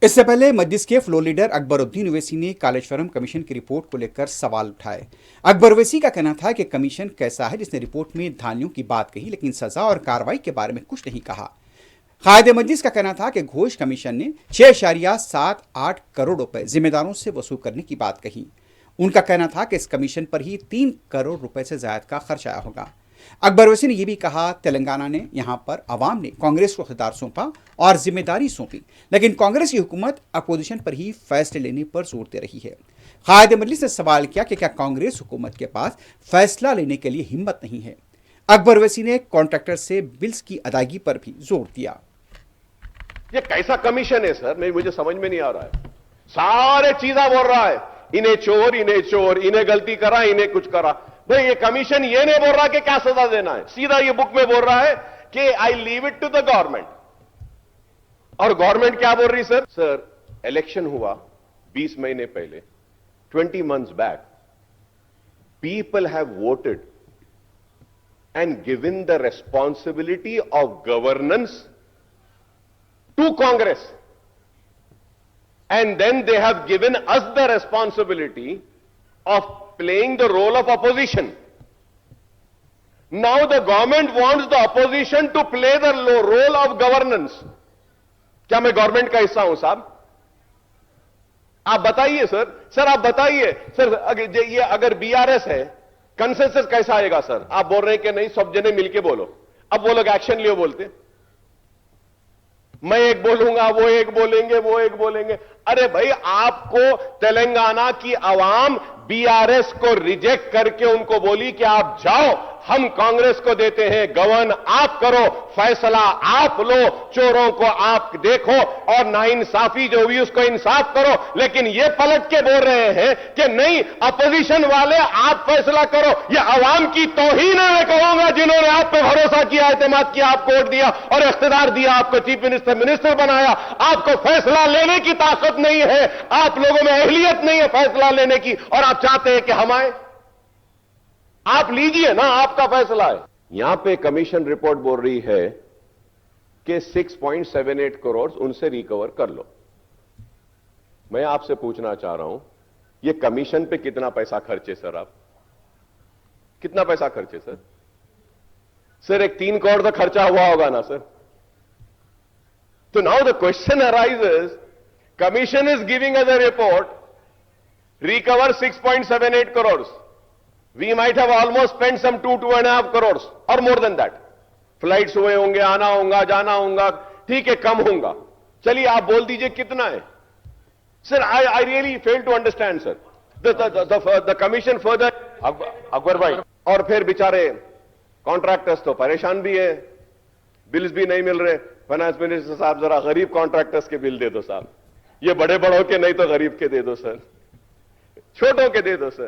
इससे पहले मजलिस के फ्लोर लीडर अकबरुद्दीन ओवैसी ने कालेश्वरम कमीशन की रिपोर्ट को लेकर सवाल उठाए। अकबर ओवैसी का कहना था कि कमीशन कैसा है जिसने रिपोर्ट में धांधियों की बात कही लेकिन सजा और कार्रवाई के बारे में कुछ नहीं कहा। कायदे मजलिस का कहना था कि घोष कमीशन ने 6.78 करोड़ रुपए जिम्मेदारों से वसूल करने की बात कही। उनका कहना था कि इस कमीशन पर ही 3 करोड़ रुपए से ज्यादा का खर्च आया होगा। अकबर ओवैसी ने यह भी कहा, तेलंगाना ने यहां पर अवाम ने कांग्रेस को इख्तियार सौंपा और जिम्मेदारी सौंपी, लेकिन कांग्रेस की हुकूमत अपोजिशन पर ही फैसले लेने पर जोर दे रही है। कायदे मजलिस ने सवाल किया कि क्या कांग्रेस हुकूमत के पास फैसला लेने के लिए हिम्मत नहीं है। अकबर ओवैसी ने कॉन्ट्रैक्टर से बिल्स की अदायगी पर भी जोर दिया। ये कैसा कमीशन है सर, मुझे समझ में नहीं आ रहा है। सारे चीजा बोल रहा है, इन्हें चोर, इन्हें गलती करा, इन्हें कुछ करा। भाई ये कमीशन ये नहीं बोल रहा कि क्या सजा देना है, सीधा ये बुक में बोल रहा है कि I leave it to the government. और गवर्नमेंट क्या बोल रही सर? सर इलेक्शन हुआ 20 महीने पहले, 20 months back, people have voted and given the responsibility of governance to Congress, and then they have given us the responsibility of playing the role of opposition. Now the government wants the opposition to play the role of governance. क्या मैं government का हिस्सा हूं साहब? आप बताइए sir. Sir आप बताइए सर, ये अगर बीआरएस है, कंसेंसस कैसा आएगा सर? आप बोल रहे हैं कि नहीं सब जने मिलके बोलो, अब वो लोग एक्शन लियो बोलते, मैं एक बोलूंगा, वो एक बोलेंगे, वो एक बोलेंगे। अरे भाई आपको तेलंगाना की आवाम बीआरएस को रिजेक्ट करके उनको बोली कि आप जाओ, हम कांग्रेस को देते हैं, गवर्न आप करो, फैसला आप लो, चोरों को आप देखो और नाइंसाफी जो हुई उसको इंसाफ करो। लेकिन ये पलट के बोल रहे हैं कि नहीं अपोजिशन वाले आप फैसला करो। ये आवाम की तौहीन है मैं कहूंगा, जिन्होंने आप पे भरोसा किया, एतमाद किया, आपको वोट दिया और इख्तियार दिया, आपको चीफ मिनिस्टर बनाया। आपको फैसला लेने की ताकत नहीं है, आप लोगों में अहलियत नहीं है फैसला लेने की, और आप चाहते हैं कि हम आए। आप लीजिए ना, आपका फैसला है। यहां पे कमीशन रिपोर्ट बोल रही है कि 6.78 करोड़ उनसे रिकवर कर लो। मैं आपसे पूछना चाह रहा हूं, ये कमीशन पे कितना पैसा खर्चे सर? आप कितना पैसा खर्चे सर? सर एक 3 करोड़ तो खर्चा हुआ होगा ना सर? तो now the question arises, commission is giving us a report, recover 6.78 crores. We might have almost spent some 2.5 crores or more than that. Flights हुए होंगे, आना होगा, जाना होगा, ठीक है कम होगा। चलिए आप बोल दीजिए कितना है sir? I really fail to understand sir. The commission further, Akbar भाई, और फिर बेचारे कॉन्ट्रैक्टर्स तो परेशान भी है, बिल्स भी नहीं मिल रहे। फाइनेंस मिनिस्टर साहब जरा गरीब कॉन्ट्रैक्टर्स के बिल दे दो साहब, ये बड़े बड़ों के नहीं तो गरीब के दे दो सर, छोटों के दे दो सर।